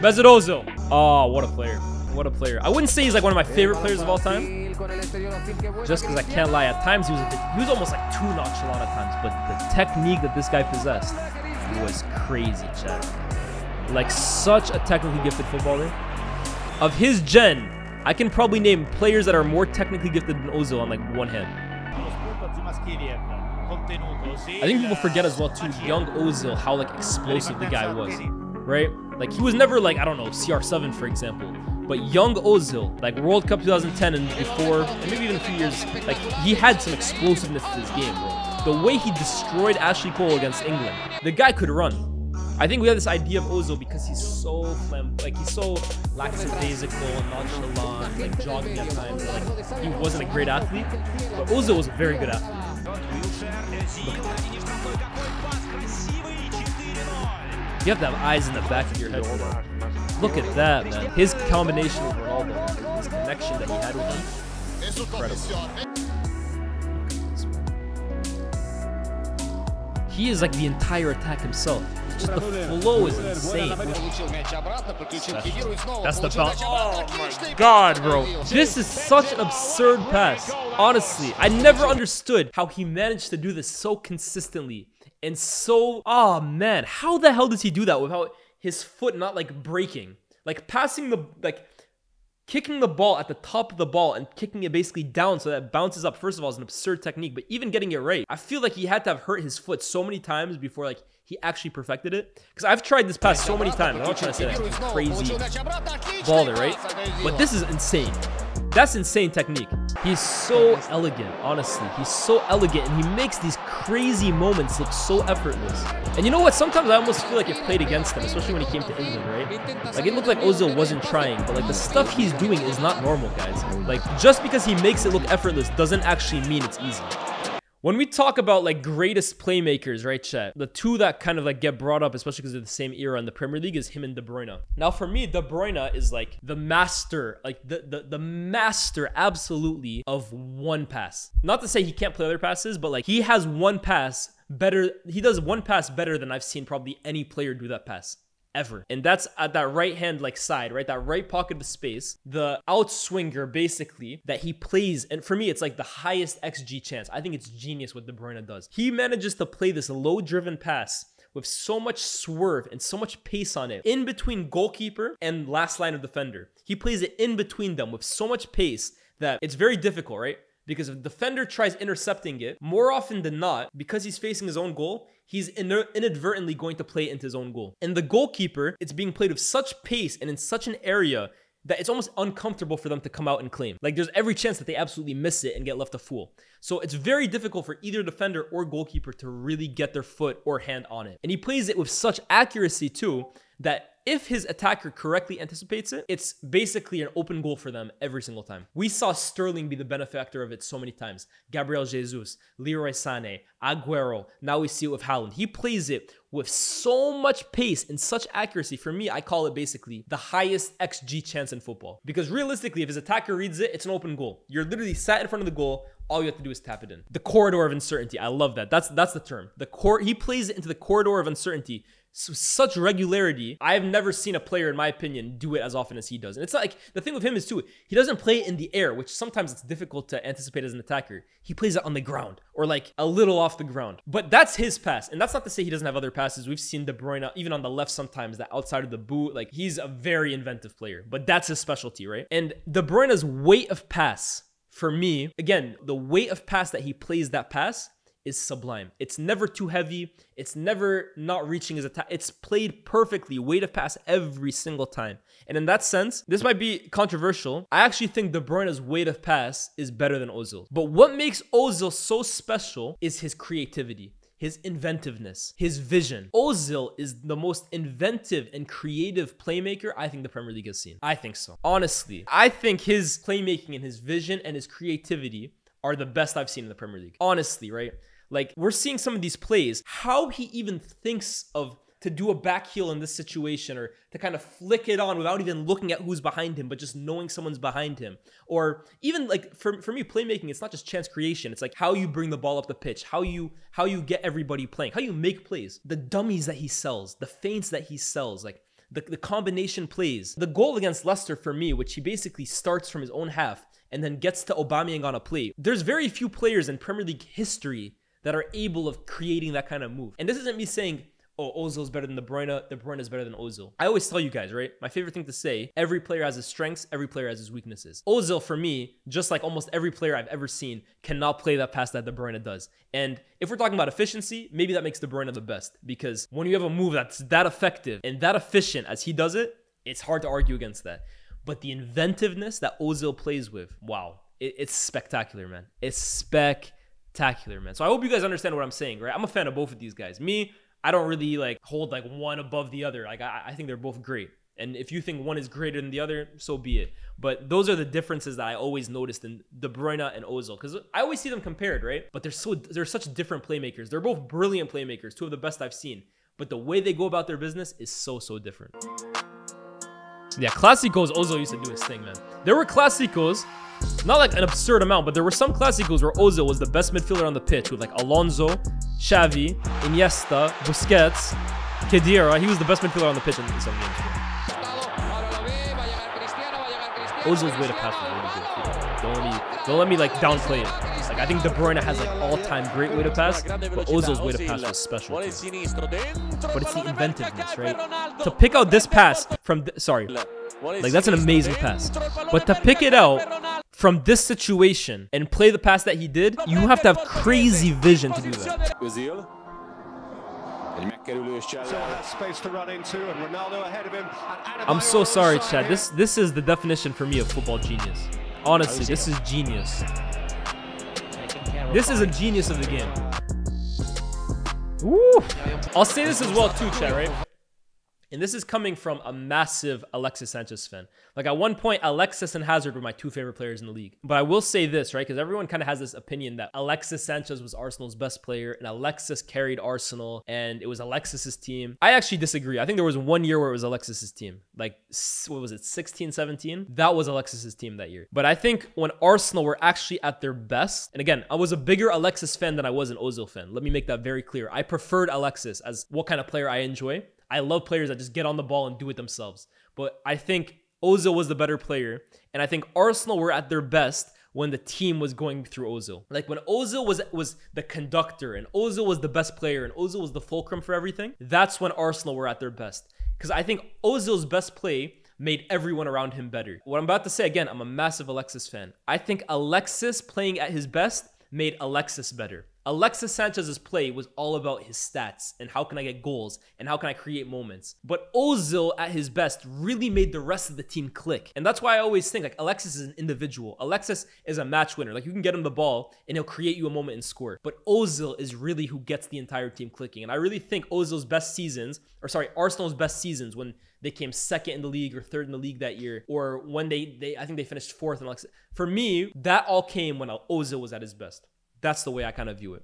Mesut Ozil. Oh, what a player. What a player. I wouldn't say he's like one of my favorite players of all time. Just because I can't lie. At times, he was almost like too nonchalant at times. But the technique that this guy possessed was crazy, chat. Like, such a technically gifted footballer. Of his gen, I can probably name players that are more technically gifted than Ozil on like one hand. I think people forget as well too, young Ozil, how like explosive the guy was, right? Like he was never like, I don't know, CR7 for example, but young Ozil, like World Cup 2010 and before, and maybe even a few years, like he had some explosiveness to his game, bro. The way he destroyed Ashley Cole against England, the guy could run. I think we have this idea of Ozil because he's so he's so lackadaisical and nonchalant, like jogging at times. Like he wasn't a great athlete, but Ozil was a very good athlete. You have to have eyes in the back of your head for that. Look at that, man. His combination with Ronaldo, his connection that he had with him, incredible. He is like the entire attack himself. Just the flow is insane. That's the bounce. Oh my god, bro. This is such an absurd pass. Honestly, I never understood how he managed to do this so consistently. And so, oh man, how the hell does he do that without his foot not like breaking? Like passing the, like kicking the ball at the top of the ball and kicking it basically down so that it bounces up. First of all, is an absurd technique, but even getting it right, I feel like he had to have hurt his foot so many times before like he actually perfected it. Because I've tried this pass so many times. I'm not trying to say that he's a crazy baller, right? But this is insane. That's insane technique. He's so elegant, honestly. He's so elegant, and he makes these crazy moments look so effortless. And you know what? Sometimes I almost feel like it played against him, especially when he came to England, right? Like, it looked like Ozil wasn't trying, but like the stuff he's doing is not normal, guys. Like, just because he makes it look effortless doesn't actually mean it's easy. When we talk about like greatest playmakers, right, chat? The two that kind of like get brought up, especially because they're the same era in the Premier League, is him and De Bruyne. Now, for me, De Bruyne is like the master, like the master, absolutely, of one pass. Not to say he can't play other passes, but like he has one pass better. He does one pass better than I've seen probably any player do that pass ever. And that's at that right hand like side, right? That right pocket of space, the outswinger basically that he plays. And for me, it's like the highest XG chance. I think it's genius what De Bruyne does. He manages to play this low driven pass with so much swerve and so much pace on it in between goalkeeper and last line of defender. He plays it in between them with so much pace that it's very difficult, right? Because if the defender tries intercepting it, more often than not, because he's facing his own goal, he's inadvertently going to play into his own goal. And the goalkeeper, it's being played with such pace and in such an area that it's almost uncomfortable for them to come out and claim. Like, there's every chance that they absolutely miss it and get left a fool. So it's very difficult for either defender or goalkeeper to really get their foot or hand on it. And he plays it with such accuracy too, that if his attacker correctly anticipates it, it's basically an open goal for them every single time. We saw Sterling be the benefactor of it so many times. Gabriel Jesus, Leroy Sané, Aguero. Now we see it with Haaland. He plays it with so much pace and such accuracy. For me, I call it basically the highest XG chance in football. Because realistically, if his attacker reads it, it's an open goal. You're literally sat in front of the goal. All you have to do is tap it in. The corridor of uncertainty. I love that. That's the term. He plays it into the corridor of uncertainty. Such regularity. I have never seen a player, in my opinion, do it as often as he does. And it's like, the thing with him is too, he doesn't play it in the air, which sometimes it's difficult to anticipate as an attacker. He plays it on the ground or like a little off the ground. But that's his pass. And that's not to say he doesn't have other passes. We've seen De Bruyne, even on the left sometimes, that outside of the boot, like he's a very inventive player, but that's his specialty, right? And De Bruyne's weight of pass, for me, again, the weight of pass that he plays that pass is sublime. It's never too heavy. It's never not reaching his attack. It's played perfectly, weight of pass every single time. And in that sense, this might be controversial. I actually think De Bruyne's weight of pass is better than Ozil. But what makes Ozil so special is his creativity, his inventiveness, his vision. Ozil is the most inventive and creative playmaker I think the Premier League has seen. I think so. Honestly, I think his playmaking and his vision and his creativity are the best I've seen in the Premier League. Honestly, right? Like, we're seeing some of these plays, how he even thinks of to do a back heel in this situation, or to kind of flick it on without even looking at who's behind him, but just knowing someone's behind him. Or even like, for me, playmaking, it's not just chance creation. It's like how you bring the ball up the pitch, how you get everybody playing, how you make plays, the dummies that he sells, the feints that he sells, like the combination plays. The goal against Leicester for me, which he basically starts from his own half and then gets to Aubameyang on a play. There's very few players in Premier League history that are able of creating that kind of move. And this isn't me saying, oh, Ozil's better than De Bruyne is better than Ozil. I always tell you guys, right? My favorite thing to say, every player has his strengths, every player has his weaknesses. Ozil, for me, just like almost every player I've ever seen, cannot play that pass that De Bruyne does. And if we're talking about efficiency, maybe that makes De Bruyne the best. Because when you have a move that's that effective and that efficient as he does it, it's hard to argue against that. But the inventiveness that Ozil plays with, wow, it's spectacular, man. It's spectacular, man. So I hope you guys understand what I'm saying, right? I'm a fan of both of these guys. Me, I don't really like hold like one above the other. Like I think they're both great. And if you think one is greater than the other, so be it. But those are the differences that I always noticed in De Bruyne and Ozil. Because I always see them compared, right? But they're such different playmakers. They're both brilliant playmakers, two of the best I've seen. But the way they go about their business is so different. Yeah, Clásicos, Ozil used to do his thing, man. There were Clásicos, not like an absurd amount, but there were some Clásicos where Ozil was the best midfielder on the pitch with like Alonso, Xavi, Iniesta, Busquets, Khedira. He was the best midfielder on the pitch in some games. Ozil's way to pass was really good. Don't let me like downplay it. Like I think De Bruyne has like all-time great way to pass, but Ozil's way to pass was special too. But it's the inventiveness, right? To pick out this pass from like that's an amazing pass. But to pick it out from this situation and play the pass that he did, you have to have crazy vision to do that. Özil. Space to run into, and Ronaldo ahead of him. I'm so sorry, Chad. This is the definition for me of football genius. Honestly, this is genius. This is a genius of the game. Woo! I'll say this as well too, Chad, right? And this is coming from a massive Alexis Sanchez fan. Like at one point, Alexis and Hazard were my two favorite players in the league. But I will say this, right? Because everyone kind of has this opinion that Alexis Sanchez was Arsenal's best player and Alexis carried Arsenal and it was Alexis's team. I actually disagree. I think there was 1 year where it was Alexis's team. Like, what was it, 16, 17? That was Alexis's team that year. But I think when Arsenal were actually at their best, and again, I was a bigger Alexis fan than I was an Ozil fan. Let me make that very clear. I preferred Alexis as what kind of player I enjoy. I love players that just get on the ball and do it themselves. But I think Ozil was the better player. And I think Arsenal were at their best when the team was going through Ozil. Like when Ozil was the conductor and Ozil was the best player and Ozil was the fulcrum for everything, that's when Arsenal were at their best. Because I think Ozil's best play made everyone around him better. What I'm about to say, again, I'm a massive Alexis fan. I think Alexis playing at his best made Alexis better. Alexis Sanchez's play was all about his stats and how can I get goals and how can I create moments. But Ozil at his best really made the rest of the team click. And that's why I always think like Alexis is an individual. Alexis is a match winner. Like you can get him the ball and he'll create you a moment and score. But Ozil is really who gets the entire team clicking. And I really think Ozil's best seasons, or sorry, Arsenal's best seasons when they came second in the league or third in the league that year, or when I think they finished fourth in Alexis. For me, that all came when Ozil was at his best. That's the way I kind of view it.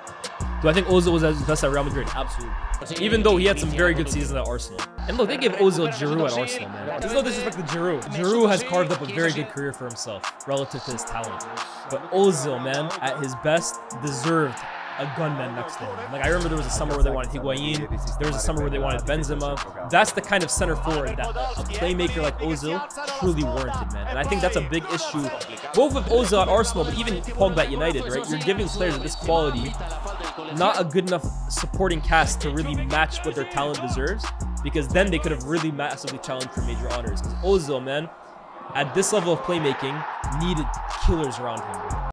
Do I think Ozil was at his best at Real Madrid? Absolutely. Even though he had some very good seasons at Arsenal. And look, they gave Ozil Giroud at Arsenal, man. There's no disrespect to Giroud. Giroud has carved up a very good career for himself relative to his talent. But Ozil, man, at his best, deserved a gunman next to him. Like I remember there was a summer where they wanted Higuain. There was a summer where they wanted Benzema. That's the kind of center forward that a playmaker like Ozil truly warranted, man. And I think that's a big issue, both with Ozil at Arsenal, but even Pogba at United, right? You're giving players of this quality not a good enough supporting cast to really match what their talent deserves, because then they could have really massively challenged for major honors. Because Ozil, man, at this level of playmaking, needed killers around him.